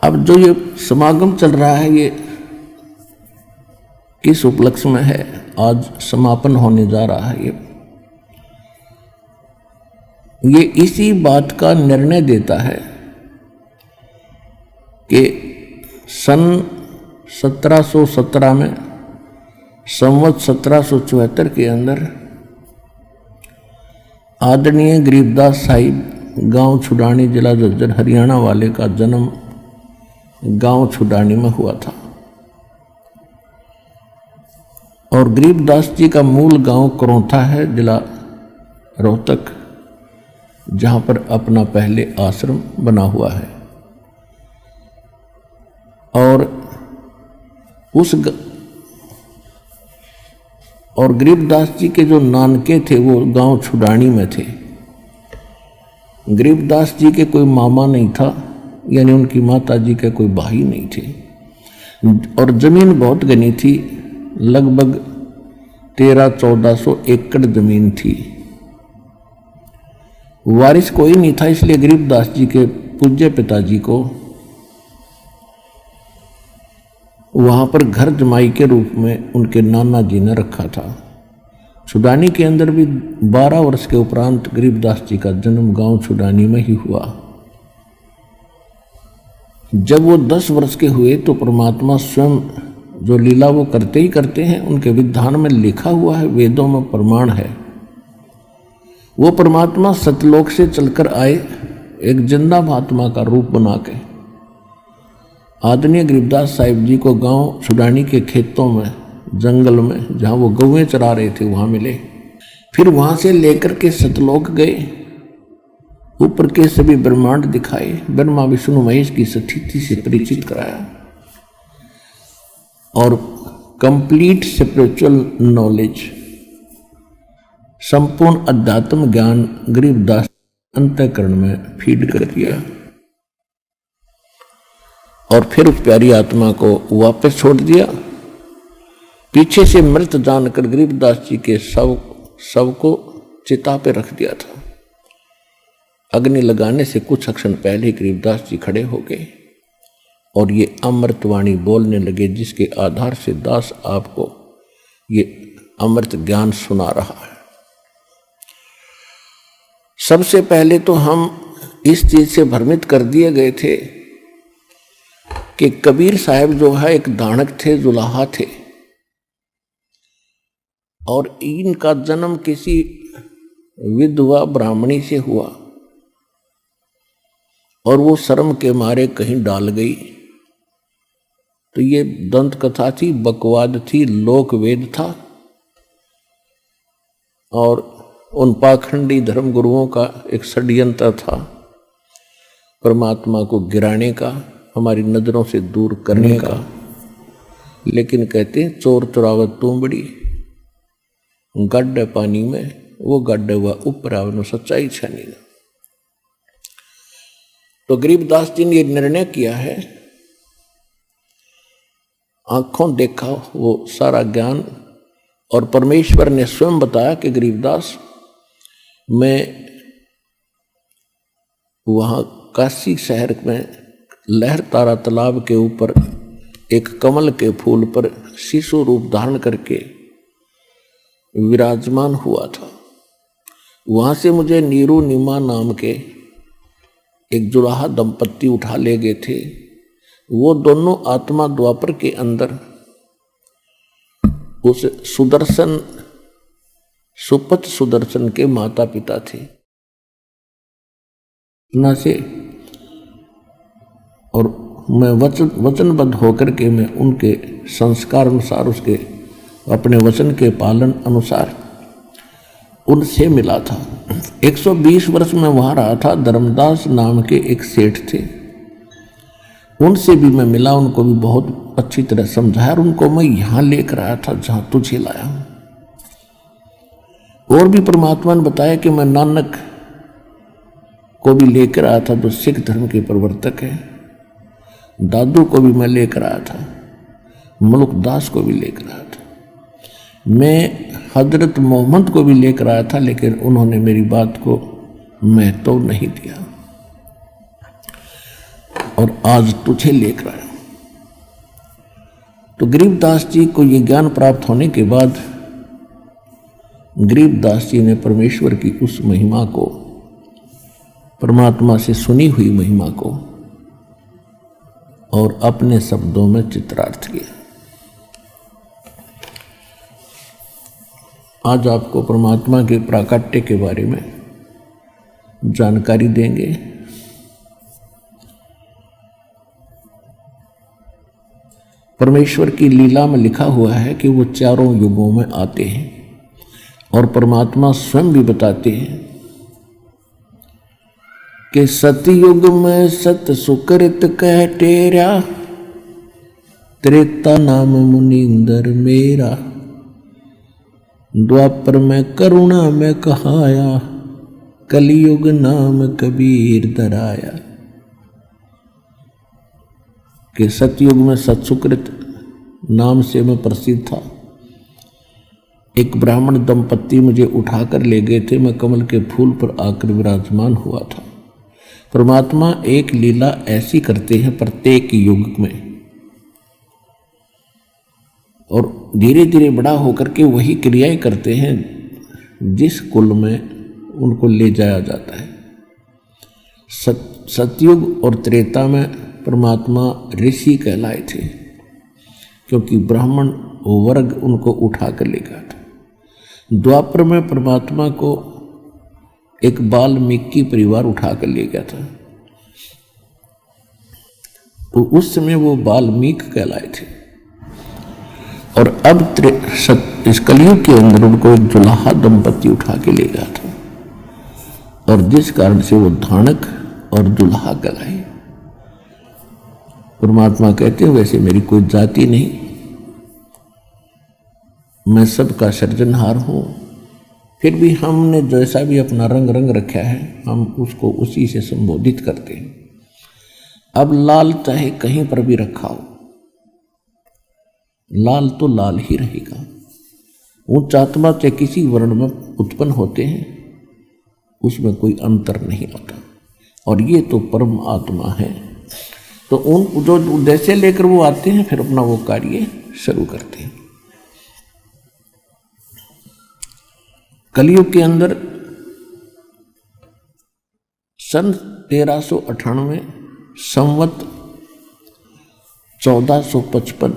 अब जो ये समागम चल रहा है ये किस उपलक्ष्य में है, आज समापन होने जा रहा है, ये इसी बात का निर्णय देता है कि सन 1717 में संवत 1774 के अंदर आदरणीय गरीबदास साहिब गांव छुडानी जिला झज्जर हरियाणा वाले का जन्म गांव छुडानी में हुआ था। और गरीबदास जी का मूल गांव करौथा है, जिला रोहतक, जहां पर अपना पहले आश्रम बना हुआ है। और गरीबदास जी के जो नानके थे वो गांव छुडानी में थे। गरीबदास जी के कोई मामा नहीं था, यानी उनकी माता जी के कोई भाई नहीं थे। और जमीन बहुत घनी थी, लगभग 1300-1400 एकड़ जमीन थी। वारिस कोई नहीं था, इसलिए गरीबदास जी के पूज्य पिताजी को वहां पर घर जमाई के रूप में उनके नाना जी ने रखा था। छुडानी के अंदर भी 12 वर्ष के उपरांत गरीबदास जी का जन्म गांव छुडानी में ही हुआ। जब वो 10 वर्ष के हुए तो परमात्मा स्वयं जो लीला वो करते ही करते हैं, उनके विधान में लिखा हुआ है, वेदों में प्रमाण है। वो परमात्मा सतलोक से चलकर आए, एक जिंदा महात्मा का रूप बना के आदरणीय गरीबदास साहिब जी को गांव छुडानी के खेतों में, जंगल में, जहां वो गौएं चरा रहे थे, वहां मिले। फिर वहां से लेकर के सतलोक गए, ऊपर के सभी ब्रह्मांड दिखाए, ब्रह्मा विष्णु महेश की स्थिति से परिचित कराया और कंप्लीट स्पिरिचुअल नॉलेज, संपूर्ण अध्यात्म ज्ञान गरीबदास अंतःकरण में फीड कर दिया। और फिर उस प्यारी आत्मा को वापस छोड़ दिया। पीछे से मृत जानकर गरीबदास जी के शव को चिता पे रख दिया था। अग्नि लगाने से कुछ क्षण पहले ही गरीबदास जी खड़े हो गए और ये अमृतवाणी बोलने लगे, जिसके आधार से दास आपको ये अमृत ज्ञान सुना रहा है। सबसे पहले तो हम इस चीज से भ्रमित कर दिए गए थे कि कबीर साहब जो है एक दानक थे, जुलाहा थे, और इनका जन्म किसी विधवा ब्राह्मणी से हुआ और वो शर्म के मारे कहीं डाल गई। तो ये दंत कथा थी, बकवाद थी, लोक वेद था और उन पाखंडी धर्म गुरुओं का एक षड्यंत्र था परमात्मा को गिराने का, हमारी नजरों से दूर करने का। लेकिन कहते हैं चोर चुरावत तूंबड़ी, गड्ढे पानी में वो गड्ढे हुआ ऊपर आवनो सच्चाई छानी। तो गरीबदास जी ने ये निर्णय किया है, आंखों देखा वो सारा ज्ञान, और परमेश्वर ने स्वयं बताया कि गरीबदास, मैं वहां काशी शहर में लहर तारा तालाब के ऊपर एक कमल के फूल पर शिशु रूप धारण करके विराजमान हुआ था। वहां से मुझे नीरू नीमा नाम के एक जुलाहा दंपत्ति उठा ले गए थे। वो दोनों आत्मा द्वापर के अंदर उस सुपत सुदर्शन के माता पिता थे ना से, और मैं वचनबद्ध होकर के मैं उनके संस्कार अनुसार, उसके अपने वचन के पालन अनुसार उनसे मिला था। 120 वर्ष में वहाँ रहा था। धर्मदास नाम के एक सेठ थे, उनसे भी मैं मिला, उनको भी बहुत अच्छी तरह समझाया और उनको मैं यहाँ लेकर आया था जहाँ तुझे लाया हूँ। और भी परमात्मा ने बताया कि मैं नानक को भी लेकर आया था जो सिख धर्म के प्रवर्तक है, दादू को भी मैं लेकर आया था, मलुक दास को भी लेकर आया था, मैं हजरत मोहम्मद को भी लेकर आया था, लेकिन उन्होंने मेरी बात को महत्व नहीं दिया। और आज तुझे लेकर आया। तो गरीबदास जी को ये ज्ञान प्राप्त होने के बाद गरीबदास जी ने परमेश्वर की उस महिमा को, परमात्मा से सुनी हुई महिमा को और अपने शब्दों में चित्रार्थ किया। आज आपको परमात्मा के प्राकट्य के बारे में जानकारी देंगे। परमेश्वर की लीला में लिखा हुआ है कि वो चारों युगों में आते हैं और परमात्मा स्वयं भी बताते हैं कि सतयुग में सत सुकृत कह टेरा, त्रेता नाम मुनिंदर मेरा, द्वापर में करुणा में कहाया, कलयुग नाम कबीर दराया। कि सतयुग में सत्सुकृत नाम से मैं प्रसिद्ध था। एक ब्राह्मण दंपत्ति मुझे उठाकर ले गए थे, मैं कमल के फूल पर आकर विराजमान हुआ था। परमात्मा एक लीला ऐसी करते हैं प्रत्येक युग में, और धीरे धीरे बड़ा होकर के वही क्रियाएं करते हैं जिस कुल में उनको ले जाया जाता है। सतयुग और त्रेता में परमात्मा ऋषि कहलाए थे, क्योंकि ब्राह्मण वर्ग उनको उठा कर ले गया था। द्वापर में परमात्मा को एक वाल्मीकि परिवार उठा कर ले गया था, तो उस समय वो वाल्मीकि कहलाए थे। और अब इस कलयुग के अंदर उनको एक जुलाहा दंपत्ति उठा के ले गया था, और जिस कारण से वो धानक और जुलाहा कहलाए। परमात्मा कहते हैं वैसे मेरी कोई जाति नहीं, मैं सबका सृजनहार हूँ, फिर भी हमने जैसा भी अपना रंग रखा है हम उसको उसी से संबोधित करते हैं। अब लाल चाहे कहीं पर भी रखा हो, लाल तो लाल ही रहेगा। उच्च आत्मा चाहे किसी वर्ण में उत्पन्न होते हैं, उसमें कोई अंतर नहीं आता, और ये तो परम आत्मा है। तो उन जो उद्देश्य लेकर वो आते हैं, फिर अपना वो कार्य शुरू करते हैं। कलयुग के अंदर सन 1398 संवत 1455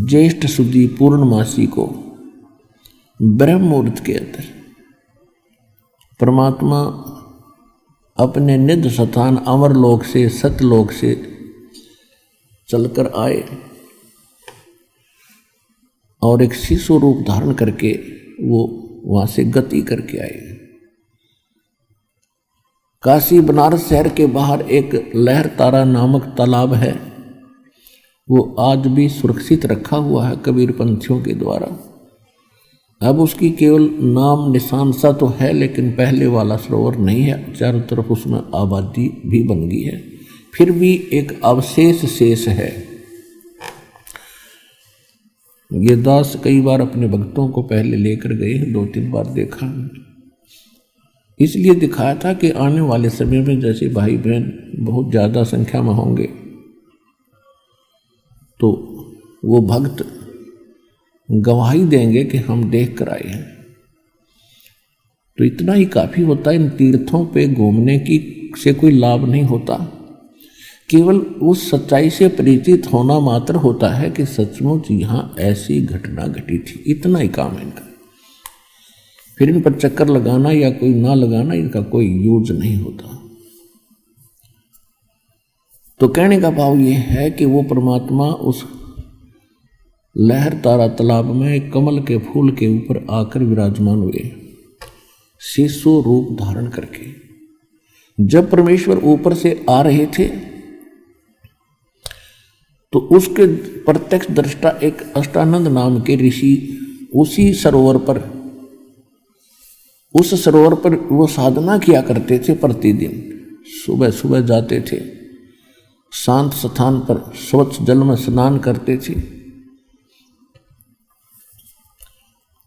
ज्येष्ठ सुदी पूर्णमासी को ब्रह्म मुहूर्त के अंदर परमात्मा अपने निध स्थान अमरलोक से, सतलोक से चलकर आए और एक शिशु रूप धारण करके वो वहां से गति करके आए। काशी बनारस शहर के बाहर एक लहर तारा नामक तालाब है, वो आज भी सुरक्षित रखा हुआ है कबीर पंथियों के द्वारा। अब उसकी केवल नाम निशान सा तो है, लेकिन पहले वाला सरोवर नहीं है। चारों तरफ उसमें आबादी भी बन गई है, फिर भी एक अवशेष शेष है। ये दास कई बार अपने भक्तों को पहले लेकर गए, 2-3 बार देखा, इसलिए दिखाया था कि आने वाले समय में जैसे भाई बहन बहुत ज़्यादा संख्या में होंगे तो वो भक्त गवाही देंगे कि हम देख कर आए हैं। तो इतना ही काफ़ी होता है। इन तीर्थों पे घूमने की से कोई लाभ नहीं होता, केवल उस सच्चाई से परिचित होना मात्र होता है कि सचमुच यहाँ ऐसी घटना घटी थी। इतना ही काम है इनका। फिर इन पर चक्कर लगाना या कोई ना लगाना, इनका कोई यूज नहीं होता। तो कहने का भाव ये है कि वो परमात्मा उस लहर तारा तालाब में कमल के फूल के ऊपर आकर विराजमान हुए, शिशु रूप धारण करके। जब परमेश्वर ऊपर से आ रहे थे तो उसके प्रत्यक्ष दृष्टा एक अष्टानंद नाम के ऋषि उसी सरोवर पर, उस सरोवर पर वो साधना किया करते थे। प्रतिदिन सुबह सुबह जाते थे, शांत स्थान पर स्वच्छ जल में स्नान करते थे,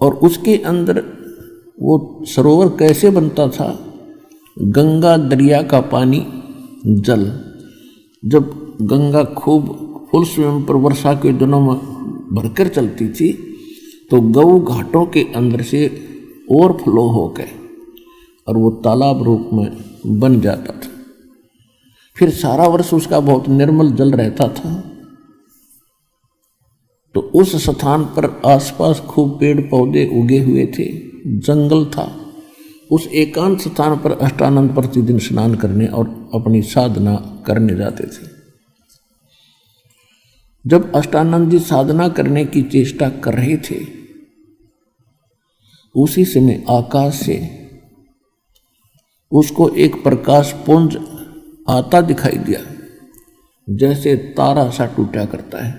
और उसके अंदर वो सरोवर कैसे बनता था? गंगा दरिया का पानी, जल जब गंगा खूब फुल स्वयं पर वर्षा के दिनों में भरकर चलती थी तो गऊ घाटों के अंदर से ओवरफ्लो होकर और वो तालाब रूप में बन जाता था। फिर सारा वर्ष उसका बहुत निर्मल जल रहता था। तो उस स्थान पर आसपास खूब पेड़ पौधे उगे हुए थे, जंगल था। उस एकांत स्थान पर अष्टानंद प्रतिदिन स्नान करने और अपनी साधना करने जाते थे। जब अष्टानंद जी साधना करने की चेष्टा कर रहे थे, उसी समय आकाश से उसको एक प्रकाश पुंज आता दिखाई दिया, जैसे तारा सा टूटा करता है।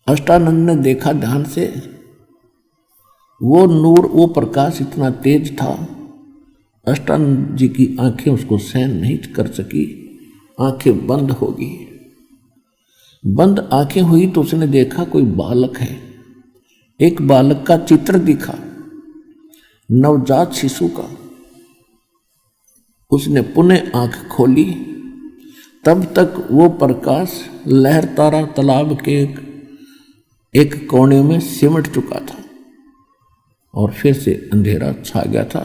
अष्टानंद ने देखा ध्यान से, वो नूर, वो प्रकाश इतना तेज था, अष्टानंद जी की आंखें उसको सहन नहीं कर सकी, आंखें बंद हो गई। बंद आंखें हुई तो उसने देखा कोई बालक है। एक बालक का चित्र दिखा, नवजात शिशु का। उसने पुनः आंख खोली, तब तक वो प्रकाश लहरतारा तालाब के एक कोने में सिमट चुका था और फिर से अंधेरा छा गया था।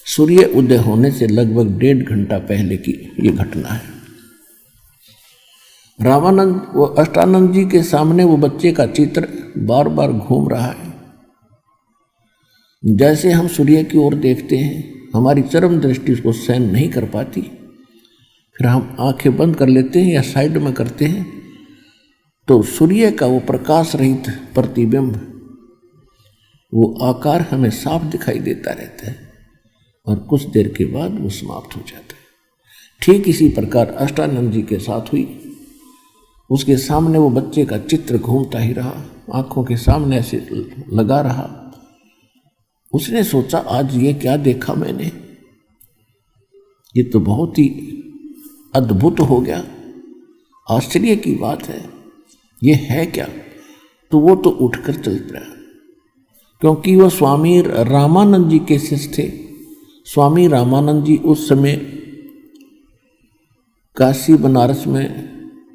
सूर्य उदय होने से लगभग 1.5 घंटा पहले की ये घटना है। रामानंद वो अष्टानंद जी के सामने वो बच्चे का चित्र बार बार घूम रहा है। जैसे हम सूर्य की ओर देखते हैं, हमारी चरम दृष्टि उसको सहन नहीं कर पाती, फिर हम आंखें बंद कर लेते हैं या साइड में करते हैं, तो सूर्य का वो प्रकाश रहित प्रतिबिंब, वो आकार हमें साफ दिखाई देता रहता है और कुछ देर के बाद वो समाप्त हो जाता है। ठीक इसी प्रकार अष्टानंद जी के साथ हुई। उसके सामने वो बच्चे का चित्र घूमता ही रहा, आंखों के सामने ऐसे लगा रहा। उसने सोचा, आज ये क्या देखा मैंने, ये तो बहुत ही अद्भुत हो गया, आश्चर्य की बात है, ये है क्या। तो वो तो उठकर चल पड़ा, क्योंकि वह स्वामी रामानंद जी के शिष्य थे। स्वामी रामानंद जी उस समय काशी बनारस में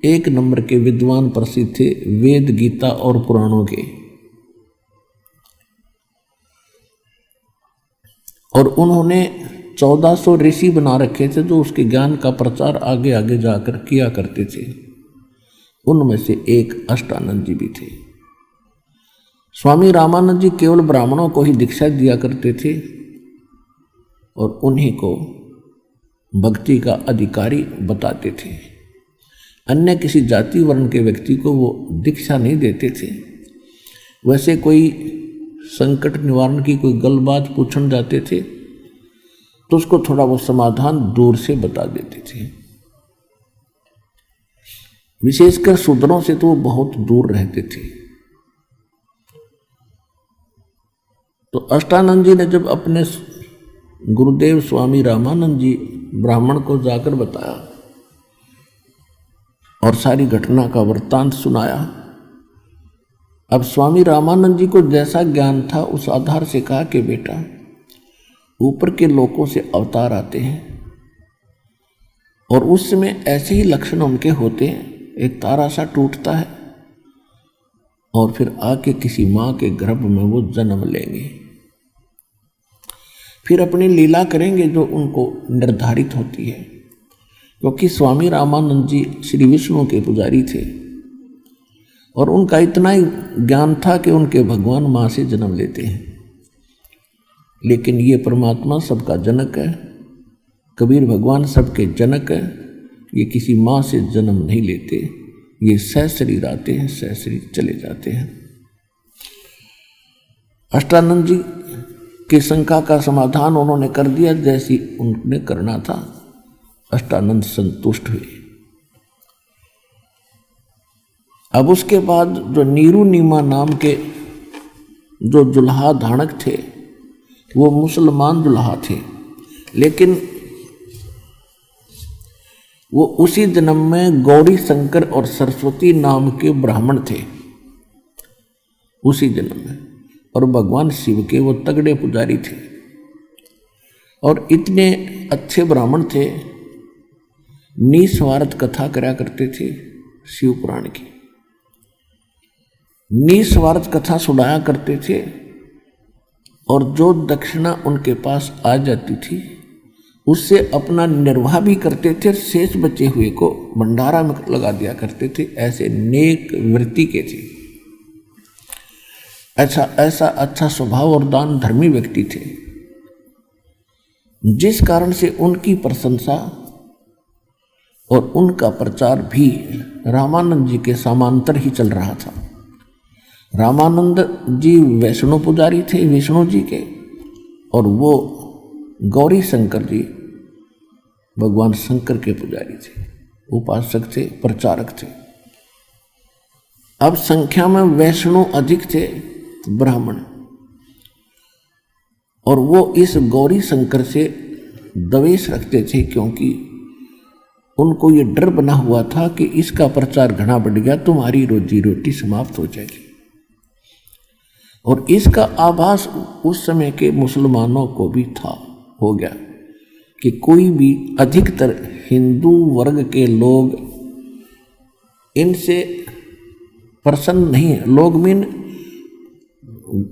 1 नंबर के विद्वान प्रसिद्ध थे, वेद, गीता और पुराणों के। और उन्होंने 1400 ऋषि बना रखे थे जो उसके ज्ञान का प्रचार आगे आगे जाकर किया करते थे। उनमें से एक अष्टानंद जी भी थे। स्वामी रामानंद जी केवल ब्राह्मणों को ही दीक्षा दिया करते थे और उन्हीं को भक्ति का अधिकारी बताते थे। अन्य किसी जाति वर्ण के व्यक्ति को वो दीक्षा नहीं देते थे। वैसे कोई संकट निवारण की कोई गलबात पूछने जाते थे तो उसको थोड़ा वो समाधान दूर से बता देते थे। विशेषकर शूद्रों से तो वो बहुत दूर रहते थे। तो अष्टानंद जी ने जब अपने गुरुदेव स्वामी रामानंद जी ब्राह्मण को जाकर बताया और सारी घटना का वृत्तांत सुनाया, अब स्वामी रामानंद जी को जैसा ज्ञान था उस आधार से कहा कि बेटा, ऊपर के लोकों से अवतार आते हैं और उस समय ऐसे ही लक्षण उनके होते हैं। एक तारा सा टूटता है और फिर आके किसी माँ के गर्भ में वो जन्म लेंगे, फिर अपनी लीला करेंगे जो उनको निर्धारित होती है। क्योंकि स्वामी रामानंद जी श्री विष्णु के पुजारी थे और उनका इतना ही ज्ञान था कि उनके भगवान माँ से जन्म लेते हैं, लेकिन ये परमात्मा सबका जनक है। कबीर भगवान सबके जनक है, ये किसी माँ से जन्म नहीं लेते, ये सहशरीर आते हैं, सहशरीर चले जाते हैं। अष्टानंद जी की शंका का समाधान उन्होंने कर दिया जैसी उन्होंने करना था। अष्टानंद संतुष्ट हुए। अब उसके बाद जो नीरू नीमा नाम के जो दुल्हा धाणक थे वो मुसलमान दुल्हा थे, लेकिन वो उसी जन्म में गौरी शंकर और सरस्वती नाम के ब्राह्मण थे, उसी जन्म में। और भगवान शिव के वो तगड़े पुजारी थे और इतने अच्छे ब्राह्मण थे निस्वार्थ कथा करा करते थे शिव पुराण की, निस्वार्थ कथा सुनाया करते थे, और जो दक्षिणा उनके पास आ जाती थी उससे अपना निर्वाह भी करते थे, शेष बचे हुए को भंडारा में लगा दिया करते थे। ऐसे नेक वृत्ति के थे, ऐसा अच्छा स्वभाव और दान धर्मी व्यक्ति थे, जिस कारण से उनकी प्रशंसा और उनका प्रचार भी रामानंद जी के समांतर ही चल रहा था। रामानंद जी वैष्णो पुजारी थे विष्णु जी के, और वो गौरी शंकर जी भगवान शंकर के पुजारी थे, उपासक थे, प्रचारक थे। अब संख्या में वैष्णो अधिक थे ब्राह्मण, और वो इस गौरी शंकर से द्वेष रखते थे, क्योंकि उनको ये डर बना हुआ था कि इसका प्रचार घना बढ़ गया, तुम्हारी रोजी रोटी समाप्त हो जाएगी। और इसका आभास उस समय के मुसलमानों को भी था, हो गया कि कोई भी अधिकतर हिंदू वर्ग के लोग इनसे प्रसन्न नहीं है। लोग मीन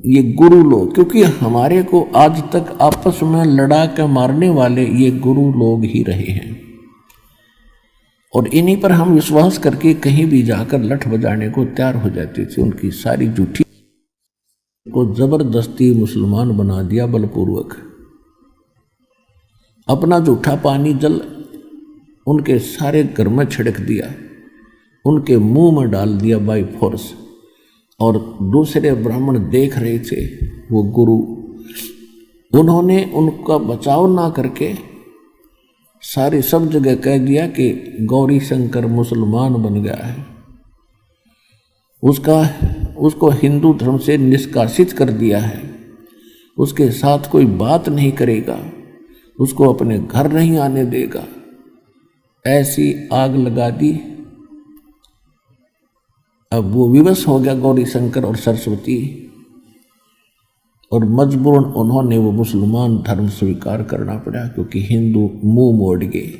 ये गुरु लोग, क्योंकि हमारे को आज तक आपस में लड़ा के मारने वाले ये गुरु लोग ही रहे हैं, और इन्हीं पर हम विश्वास करके कहीं भी जाकर लठ बजाने को तैयार हो जाते थे। उनकी सारी झूठी को जबरदस्ती मुसलमान बना दिया बलपूर्वक, अपना जूठा पानी जल उनके सारे घर में छिड़क दिया, उनके मुंह में डाल दिया बाय फोर्स। और दूसरे ब्राह्मण देख रहे थे, वो गुरु, उन्होंने उनका बचाव ना करके सारी सब जगह कह दिया कि गौरी शंकर मुसलमान बन गया है, उसको हिंदू धर्म से निष्कासित कर दिया है, उसके साथ कोई बात नहीं करेगा, उसको अपने घर नहीं आने देगा। ऐसी आग लगा दी। अब वो विवश हो गया गौरी शंकर और सरस्वती, और मजबूरन उन्होंने वो मुसलमान धर्म स्वीकार करना पड़ा, क्योंकि हिंदू मुंह मोड़ गए।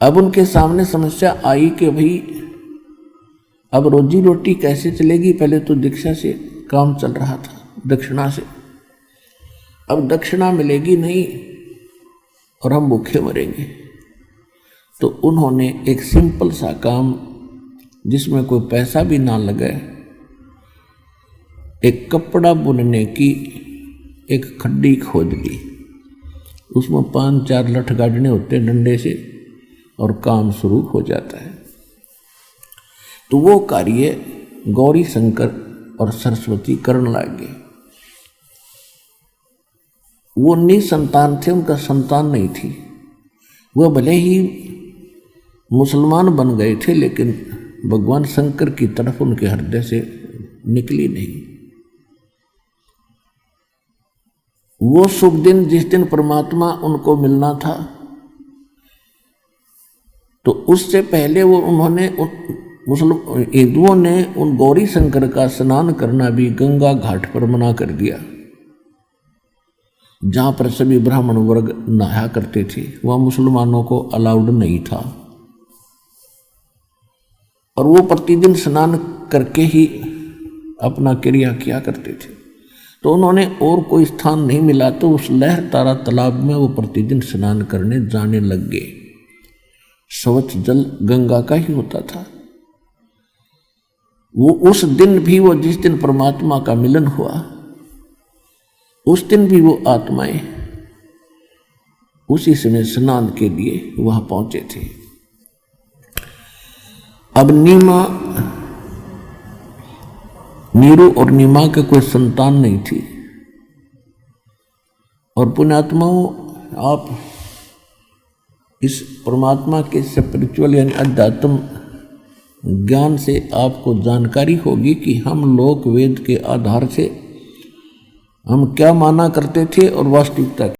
अब उनके सामने समस्या आई कि भाई अब रोजी रोटी कैसे चलेगी। पहले तो दीक्षा से काम चल रहा था, दक्षिणा से, अब दक्षिणा मिलेगी नहीं और हम भूखे मरेंगे। तो उन्होंने एक सिंपल सा काम, जिसमें कोई पैसा भी ना लगे, एक कपड़ा बुनने की एक खड्डी खोद ली, उसमें 5-4 लठ गाड़ने होते डंडे से, और काम शुरू हो जाता है। तो वो कार्य गौरी शंकर और सरस्वती करने लगे। वो निसंतान थे, उनका संतान नहीं थी। वह भले ही मुसलमान बन गए थे, लेकिन भगवान शंकर की तरफ उनके हृदय से निकली नहीं। वो शुभ दिन जिस दिन परमात्मा उनको मिलना था, तो उससे पहले उन्होंने हिंदुओं ने उन गौरी शंकर का स्नान करना भी गंगा घाट पर मना कर दिया, जहां पर सभी ब्राह्मण वर्ग नहाया करते थे। वह मुसलमानों को अलाउड नहीं था, और वो प्रतिदिन स्नान करके ही अपना क्रिया किया करते थे। तो उन्होंने और कोई स्थान नहीं मिला, तो उस लहर तारा तालाब में वो प्रतिदिन स्नान करने जाने लग गए। स्वच्छ जल गंगा का ही होता था। वो उस दिन भी, वो जिस दिन परमात्मा का मिलन हुआ, उस दिन भी वो आत्माएं उसी समय स्नान के लिए वहां पहुंचे थे। अब नीरू और नीमा के कोई संतान नहीं थी, और पुण्यात्माओं, आप इस परमात्मा के स्पिरिचुअल यानी अध्यात्म ज्ञान से आपको जानकारी होगी कि हम लोक वेद के आधार से हम क्या माना करते थे और वास्तविकता